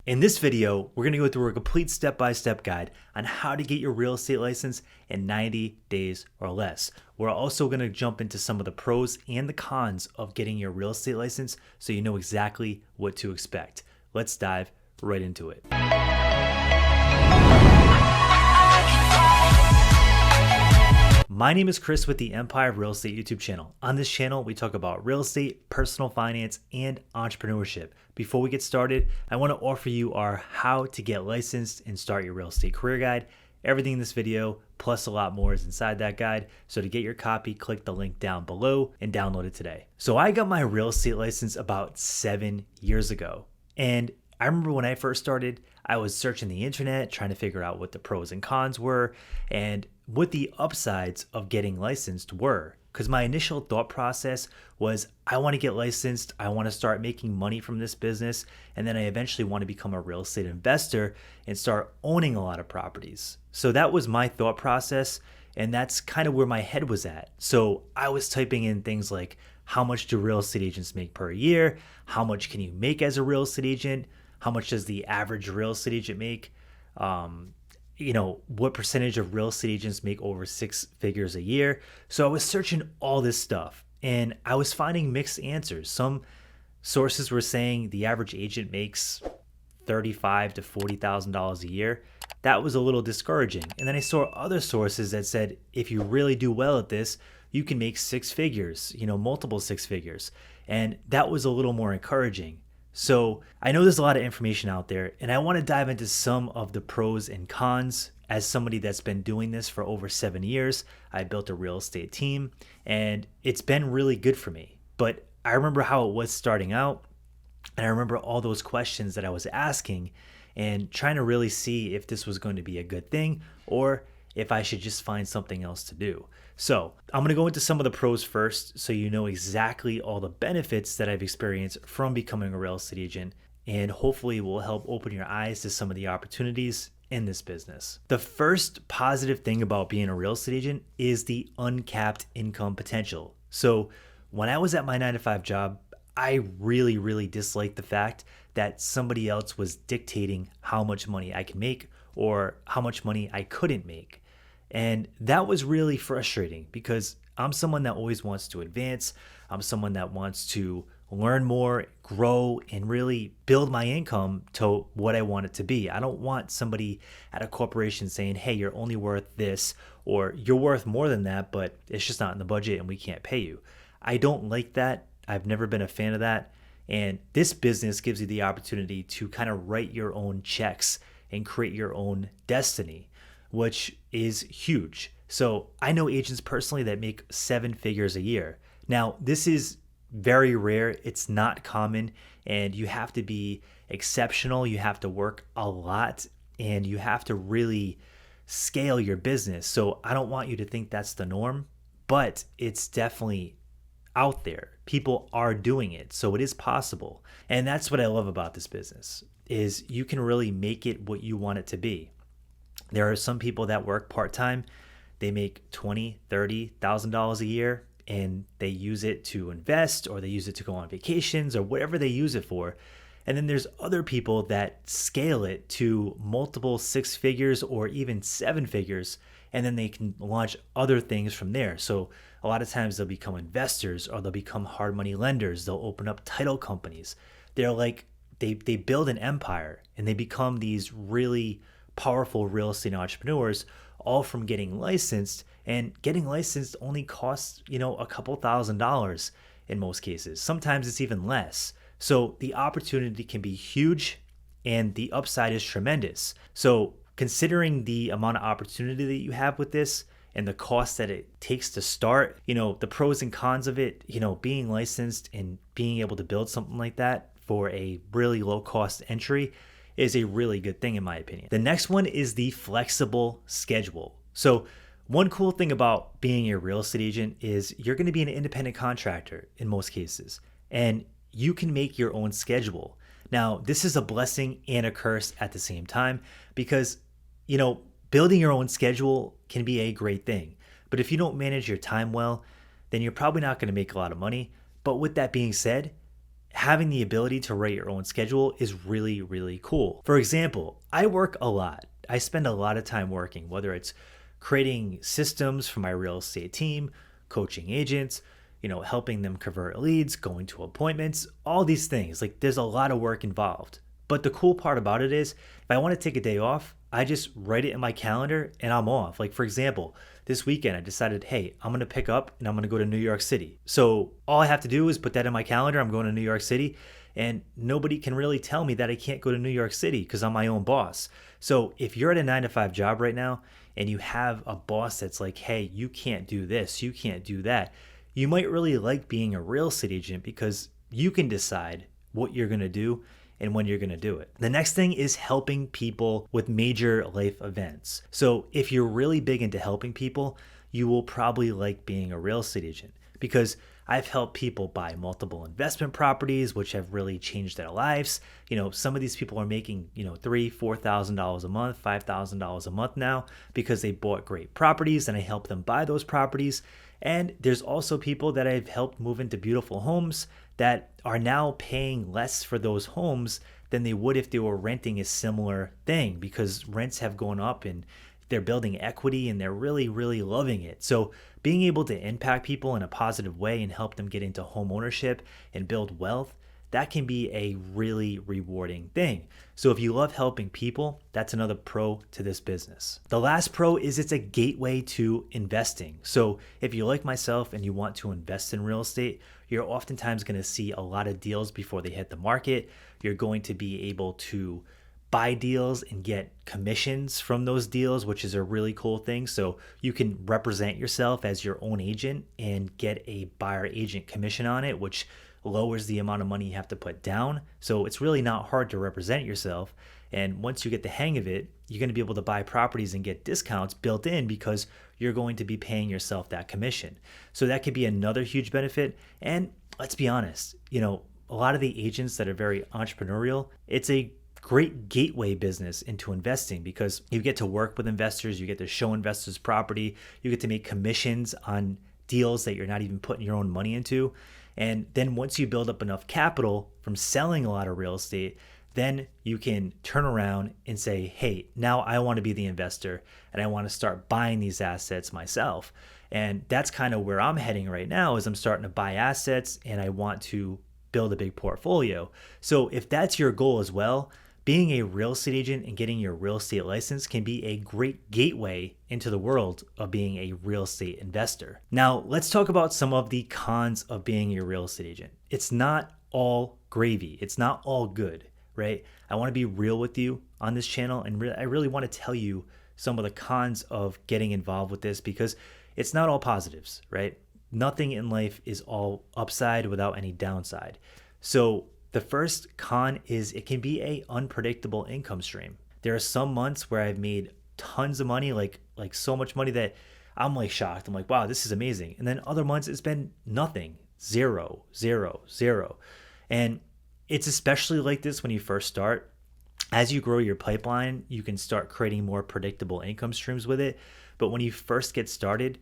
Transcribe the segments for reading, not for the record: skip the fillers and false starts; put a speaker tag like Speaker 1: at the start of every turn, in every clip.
Speaker 1: In this video, we're going to go through a complete step-by-step guide on how to get your real estate license in 90 days or less. We're also going to jump into some of the pros and the cons of getting your real estate license so you know exactly what to expect. Let's dive right into it. My name is Chris with the Empire of Real Estate YouTube channel. On this channel, we talk about real estate, personal finance, and entrepreneurship. Before we get started, I want to offer you our how to get licensed and start your real estate career guide. Everything in this video, plus a lot more, is inside that guide. So to get your copy, click the link down below and download it today. So I got my real estate license about 7 years ago. And I remember when I first started, I was searching the internet, trying to figure out what the pros and cons were and what the upsides of getting licensed were. Because my initial thought process was, I want to get licensed, I want to start making money from this business, and then I eventually want to become a real estate investor and start owning a lot of properties. So that was my thought process, and that's kind of where my head was at. So I was typing in things like, how much do real estate agents make per year? How much can you make as a real estate agent? How much does the average real estate agent make? What percentage of real estate agents make over 6 figures a year? So I was searching all this stuff and I was finding mixed answers. Some sources were saying the average agent makes $35,000 to $40,000 a year. That was a little discouraging. And then I saw other sources that said, if you really do well at this, you can make 6 figures, multiple 6 figures. And that was a little more encouraging. So I know there's a lot of information out there, and I want to dive into some of the pros and cons. As somebody that's been doing this for over 7 years, I built a real estate team, and it's been really good for me. But I remember how it was starting out, and I remember all those questions that I was asking and trying to really see if this was going to be a good thing or if I should just find something else to do. So I'm going to go into some of the pros first so you know exactly all the benefits that I've experienced from becoming a real estate agent, and hopefully will help open your eyes to some of the opportunities in this business. The first positive thing about being a real estate agent is the uncapped income potential. So when I was at my 9-to-5 job, I really disliked the fact that somebody else was dictating how much money I could make or how much money I couldn't make. And that was really frustrating because I'm someone that always wants to advance. I'm someone that wants to learn more, grow, and really build my income to what I want it to be. I don't want somebody at a corporation saying, hey, you're only worth this, or you're worth more than that, but it's just not in the budget and we can't pay you. I don't like that. I've never been a fan of that. And this business gives you the opportunity to kind of write your own checks and create your own destiny, which is huge. So I know agents personally that make 7 figures a year. Now, this is very rare. It's not common, and you have to be exceptional. You have to work a lot, and you have to really scale your business. So I don't want you to think that's the norm, but it's definitely out there. People are doing it, so it is possible. And that's what I love about this business, is you can really make it what you want it to be. There are some people that work part-time. They make $20,000, $30,000 a year, and they use it to invest, or they use it to go on vacations, or whatever they use it for. And then there's other people that scale it to multiple 6 figures or even 7 figures, and then they can launch other things from there. So a lot of times they'll become investors, or they'll become hard money lenders. They'll open up title companies. They're like, they build an empire, and they become these really powerful real estate entrepreneurs, all from getting licensed. And getting licensed only costs, a couple $1,000s in most cases. Sometimes it's even less. So the opportunity can be huge and the upside is tremendous. So considering the amount of opportunity that you have with this and the cost that it takes to start, the pros and cons of it, being licensed and being able to build something like that for a really low cost entry is a really good thing in my opinion. The next one is the flexible schedule. So one cool thing about being a real estate agent is you're going to be an independent contractor in most cases, and you can make your own schedule. Now, this is a blessing and a curse at the same time because, building your own schedule can be a great thing. But if you don't manage your time well, then you're probably not going to make a lot of money. But with that being said, having the ability to write your own schedule is really, really cool. For example, I work a lot. I spend a lot of time working, whether it's creating systems for my real estate team, coaching agents, helping them convert leads, going to appointments, all these things. Like there's a lot of work involved. But the cool part about it is if I want to take a day off, I just write it in my calendar and I'm off. Like for example, this weekend I decided, hey, I'm going to pick up and I'm going to go to New York City. So all I have to do is put that in my calendar. I'm going to New York City, and nobody can really tell me that I can't go to New York City because I'm my own boss. So if you're at a 9 to 5 job right now and you have a boss that's like, hey, you can't do this, you can't do that, you might really like being a real estate agent because you can decide what you're going to do and when you're going to do it. The next thing is helping people with major life events. So if you're really big into helping people, you will probably like being a real estate agent, because I've helped people buy multiple investment properties, which have really changed their lives. Some of these people are making, $3,000, $4,000 a month, $5,000 a month now because they bought great properties and I help them buy those properties. And there's also people that I've helped move into beautiful homes that are now paying less for those homes than they would if they were renting a similar thing, because rents have gone up and they're building equity and they're really, really loving it. So being able to impact people in a positive way and help them get into home ownership and build wealth, that can be a really rewarding thing. So if you love helping people, that's another pro to this business. The last pro is it's a gateway to investing. So if you like myself and you want to invest in real estate, you're oftentimes going to see a lot of deals before they hit the market. You're going to be able to buy deals and get commissions from those deals, which is a really cool thing. So you can represent yourself as your own agent and get a buyer agent commission on it, which lowers the amount of money you have to put down. So it's really not hard to represent yourself. And once you get the hang of it, you're going to be able to buy properties and get discounts built in because you're going to be paying yourself that commission. So that could be another huge benefit. And let's be honest, a lot of the agents that are very entrepreneurial, it's a great gateway business into investing because you get to work with investors, you get to show investors property, you get to make commissions on deals that you're not even putting your own money into. And then once you build up enough capital from selling a lot of real estate, then you can turn around and say, hey, now I want to be the investor and I want to start buying these assets myself. And that's kind of where I'm heading right now, is I'm starting to buy assets and I want to build a big portfolio. So if that's your goal as well, being a real estate agent and getting your real estate license can be a great gateway into the world of being a real estate investor. Now, let's talk about some of the cons of being a real estate agent. It's not all gravy. It's not all good, right? I want to be real with you on this channel, and I really want to tell you some of the cons of getting involved with this, because it's not all positives, right? Nothing in life is all upside without any downside. So the first con is it can be a unpredictable income stream. There are some months where I've made tons of money, like so much money that I'm like shocked. I'm like, wow, this is amazing. And then other months it's been nothing, zero, zero, zero. And it's especially like this when you first start. As you grow your pipeline, you can start creating more predictable income streams with it. But when you first get started,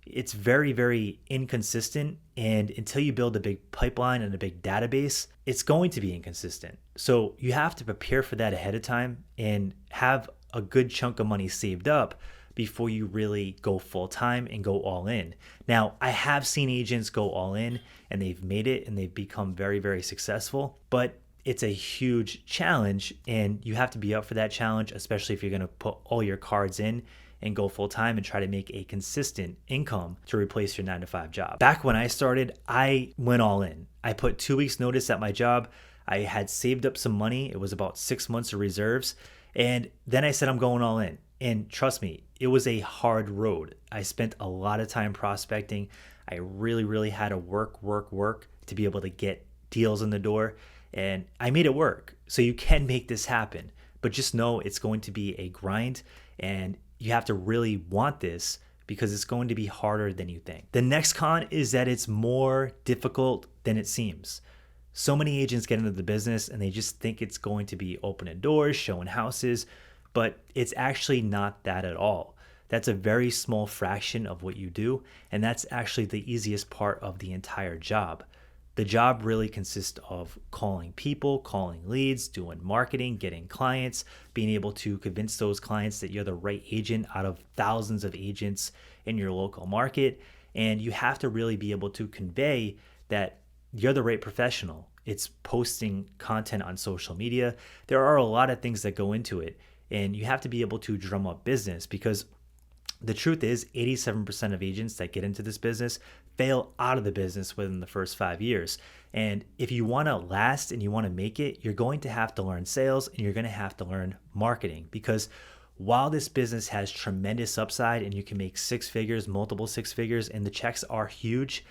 Speaker 1: it's very, very inconsistent. And until you build a big pipeline and a big database, it's going to be inconsistent. So you have to prepare for that ahead of time and have a good chunk of money saved up before you really go full time and go all in. Now, I have seen agents go all in and they've made it and they've become very, very successful, but it's a huge challenge and you have to be up for that challenge, especially if you're going to put all your cards in and go full time and try to make a consistent income to replace your 9-to-5 job. Back when I started, I went all in. I put 2 weeks notice at my job. I had saved up some money. It was about 6 months of reserves. And then I said, I'm going all in. And trust me, it was a hard road. I spent a lot of time prospecting. I really, really had to work to be able to get deals in the door. And I made it work. So you can make this happen. But just know it's going to be a grind, and you have to really want this because it's going to be harder than you think. The next con is that it's more difficult than it seems. So many agents get into the business and they just think it's going to be opening doors, showing houses, but it's actually not that at all. That's a very small fraction of what you do, and that's actually the easiest part of the entire job. The job really consists of calling people, calling leads, doing marketing, getting clients, being able to convince those clients that you're the right agent out of thousands of agents in your local market. And you have to really be able to convey that you're the right professional. It's posting content on social media. There are a lot of things that go into it, and you have to be able to drum up business, because the truth is 87% of agents that get into this business fail out of the business within the first 5 years. And if you want to last and you want to make it, you're going to have to learn sales and you're going to have to learn marketing, because while this business has tremendous upside and you can make six figures, multiple six figures, and the checks are huge,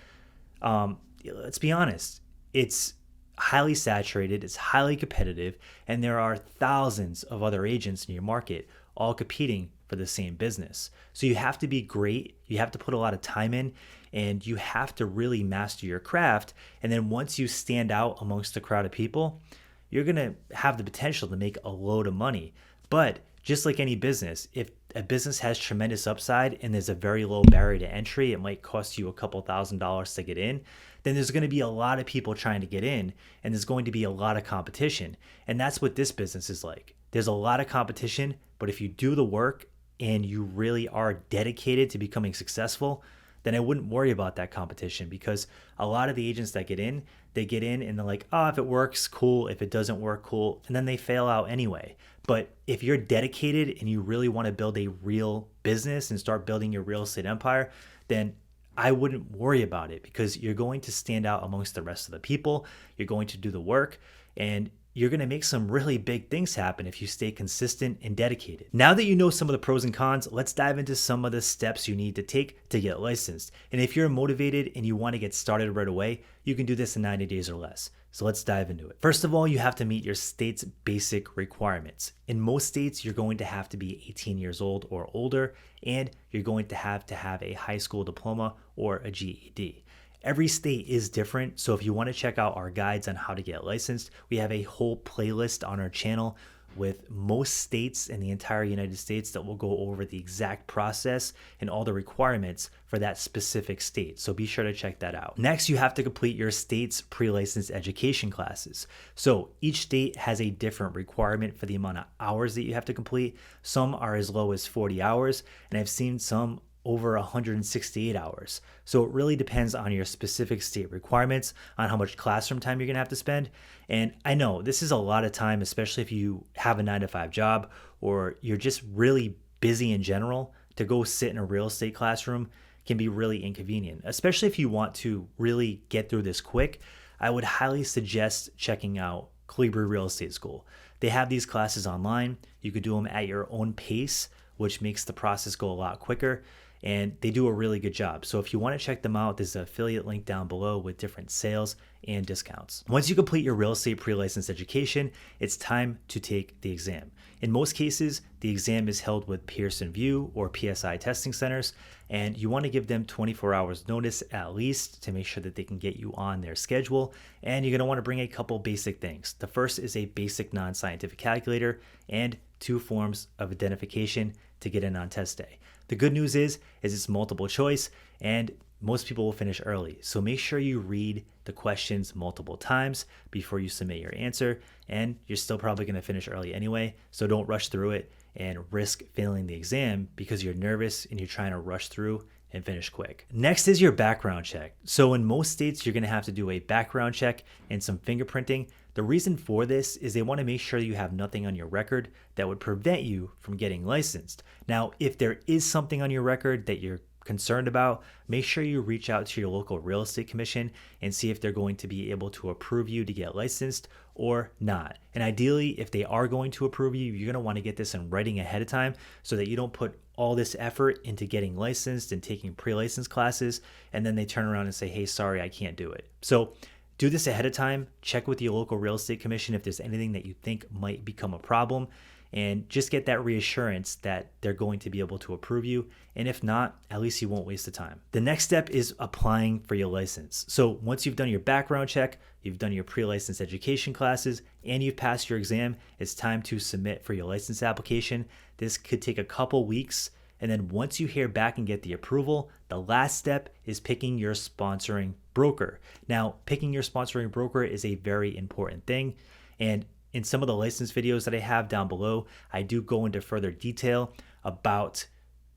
Speaker 1: let's be honest, it's highly saturated, it's highly competitive, and there are thousands of other agents in your market all competing for the same business. So you have to be great, you have to put a lot of time in, and you have to really master your craft. And then once you stand out amongst a crowd of people, you're going to have the potential to make a load of money. But just like any business, if a business has tremendous upside and there's a very low barrier to entry, it might cost you a couple $1,000s to get in, then there's going to be a lot of people trying to get in, and there's going to be a lot of competition. And that's what this business is like. There's a lot of competition, but if you do the work and you really are dedicated to becoming successful, then I wouldn't worry about that competition, because a lot of the agents that get in, they get in and they're like, oh, if it works, cool. If it doesn't work, cool. And then they fail out anyway. But if you're dedicated and you really want to build a real business and start building your real estate empire, then I wouldn't worry about it, because you're going to stand out amongst the rest of the people. You're going to do the work, and you're going to make some really big things happen if you stay consistent and dedicated. Now that you know some of the pros and cons, let's dive into some of the steps you need to take to get licensed. And if you're motivated and you want to get started right away, you can do this in 90 days or less. So let's dive into it. First of all, you have to meet your state's basic requirements. In most states, you're going to have to be 18 years old or older, and you're going to have a high school diploma or a GED. Every state is different, so if you want to check out our guides on how to get licensed, we have a whole playlist on our channel with most states in the entire United States that will go over the exact process and all the requirements for that specific state. So be sure to check that out. Next, you have to complete your state's pre-licensed education classes. So each state has a different requirement for the amount of hours that you have to complete. Some are as low as 40 hours, and I've seen some over 168 hours. So it really depends on your specific state requirements, on how much classroom time you're gonna have to spend. And I know this is a lot of time, especially if you have a 9-to-5 job or you're just really busy in general. To go sit in a real estate classroom can be really inconvenient, especially if you want to really get through this quick. I would highly suggest checking out Colibri Real Estate School. They have these classes online. You could do them at your own pace, which makes the process go a lot quicker. And they do a really good job. So if you want to check them out, there's an affiliate link down below with different sales and discounts. Once you complete your real estate pre-licensed education, it's time to take the exam. In most cases, the exam is held with Pearson VUE or PSI testing centers, and you want to give them 24 hours notice at least to make sure that they can get you on their schedule. And you're going to want to bring a couple basic things. The first is a basic non-scientific calculator and 2 forms of identification to get in on test day. The good news is it's multiple choice, and most people will finish early. So make sure you read the questions multiple times before you submit your answer, and you're still probably going to finish early anyway. So don't rush through it and risk failing the exam because you're nervous and you're trying to rush through and finish quick. Next is your background check. So in most states, you're going to have to do a background check and some fingerprinting. The reason for this is they want to make sure you have nothing on your record that would prevent you from getting licensed. Now, if there is something on your record that you're concerned about, make sure you reach out to your local real estate commission and see if they're going to be able to approve you to get licensed or not. And ideally, if they are going to approve you, you're going to want to get this in writing ahead of time so that you don't put all this effort into getting licensed and taking pre-license classes, and then they turn around and say, hey, sorry, I can't do it. So do this ahead of time. Check with your local real estate commission if there's anything that you think might become a problem, and just get that reassurance that they're going to be able to approve you. And if not, at least you won't waste the time. The next step is applying for your license. So once you've done your background check, you've done your pre-license education classes, and you've passed your exam, it's time to submit for your license application. This could take a couple weeks. And then once you hear back and get the approval, the last step is picking your sponsoring broker. Now, picking your sponsoring broker is a very important thing. And in some of the license videos that I have down below, I do go into further detail about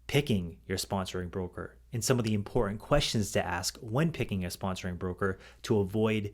Speaker 1: picking your sponsoring broker and some of the important questions to ask when picking a sponsoring broker to avoid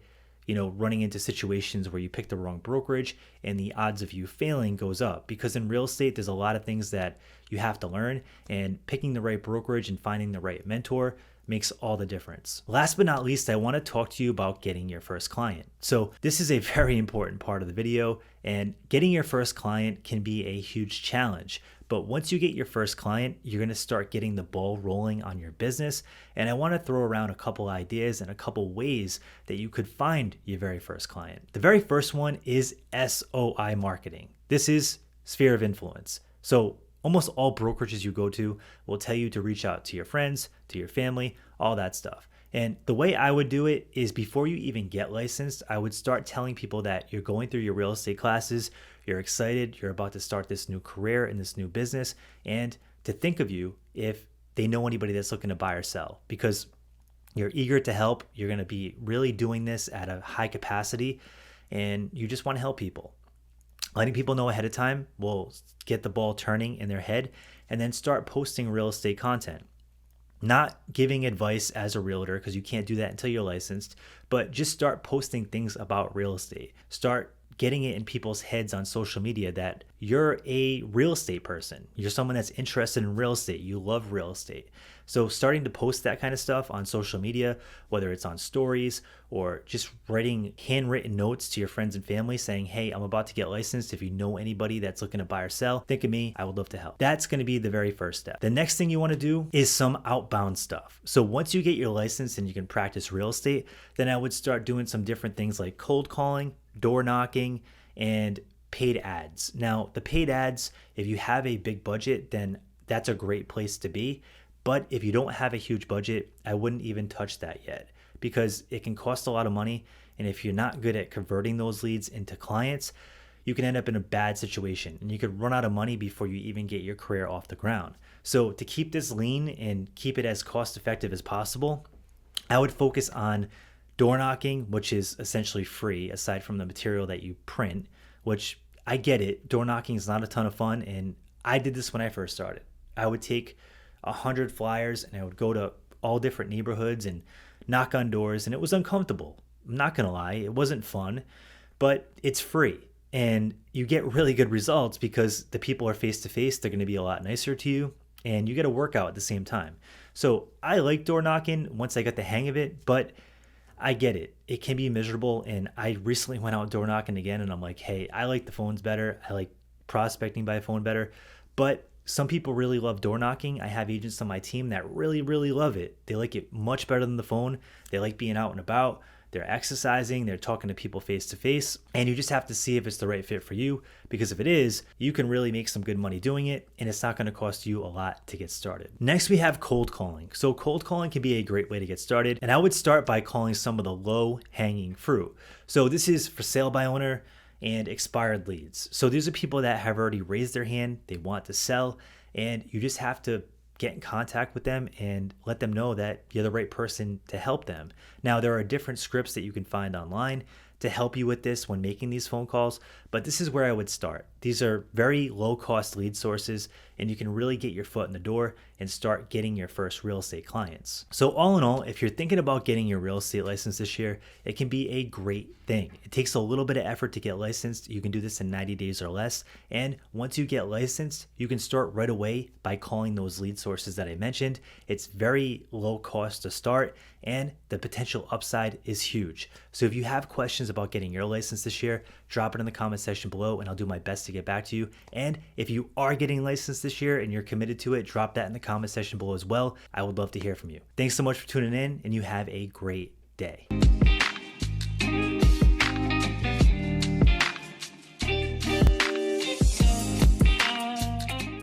Speaker 1: running into situations where you pick the wrong brokerage and the odds of you failing goes up. Because in real estate, there's a lot of things that you have to learn, and picking the right brokerage and finding the right mentor makes all the difference. Last but not least, I want to talk to you about getting your first client. So this is a very important part of the video, and getting your first client can be a huge challenge. But once you get your first client, you're going to start getting the ball rolling on your business. And I want to throw around a couple ideas and a couple ways that you could find your very first client. The very first one is SOI marketing. This is sphere of influence. So almost all brokerages you go to will tell you to reach out to your friends, to your family, all that stuff. And the way I would do it is before you even get licensed, I would start telling people that you're going through your real estate classes, you're excited, you're about to start this new career in this new business, and to think of you if they know anybody that's looking to buy or sell, because you're eager to help. You're going to be really doing this at a high capacity, and you just want to help people. Letting people know ahead of time will get the ball turning in their head, and then start posting real estate content. Not giving advice as a realtor, because you can't do that until you're licensed, but just start posting things about real estate. Start getting it in people's heads on social media that you're a real estate person. You're someone that's interested in real estate. You love real estate. So starting to post that kind of stuff on social media, whether it's on stories or just writing handwritten notes to your friends and family saying, hey, I'm about to get licensed. If you know anybody that's looking to buy or sell, think of me. I would love to help. That's going to be the very first step. The next thing you want to do is some outbound stuff. So once you get your license and you can practice real estate, then I would start doing some different things like cold calling, door knocking, and paid ads. Now, the paid ads, if you have a big budget, then that's a great place to be. But if you don't have a huge budget, I wouldn't even touch that yet, because it can cost a lot of money. And if you're not good at converting those leads into clients, you can end up in a bad situation and you could run out of money before you even get your career off the ground. So to keep this lean and keep it as cost effective as possible, I would focus on door knocking, which is essentially free aside from the material that you print, which I get it. Door knocking is not a ton of fun. And I did this when I first started. I would take 100 flyers and I would go to all different neighborhoods and knock on doors, and it was uncomfortable. I'm not going to lie. It wasn't fun, but it's free and you get really good results because the people are face to face. They're going to be a lot nicer to you and you get a workout at the same time. So I like door knocking once I got the hang of it, but I get it. It can be miserable. And I recently went out door knocking again and I'm like, hey, I like the phones better. I like prospecting by phone better, but some people really love door knocking. I have agents on my team that really, really love it. They like it much better than the phone. They like being out and about. They're exercising. They're talking to people face to face. And you just have to see if it's the right fit for you, because if it is, you can really make some good money doing it and it's not going to cost you a lot to get started. Next, we have cold calling. So cold calling can be a great way to get started. And I would start by calling some of the low hanging fruit. So this is for sale by owner and expired leads. So these are people that have already raised their hand, they want to sell, and you just have to get in contact with them and let them know that you're the right person to help them. Now, there are different scripts that you can find online to help you with this when making these phone calls, but this is where I would start. These are very low cost lead sources and you can really get your foot in the door and start getting your first real estate clients. So all in all, if you're thinking about getting your real estate license this year, it can be a great thing. It takes a little bit of effort to get licensed. You can do this in 90 days or less. And once you get licensed, you can start right away by calling those lead sources that I mentioned. It's very low cost to start and the potential upside is huge. So if you have questions about getting your license this year, drop it in the comment section below and I'll do my best to get back to you. And if you are getting licensed this year and you're committed to it, drop that in the comment section below as well. I would love to hear from you. Thanks so much for tuning in and you have a great day.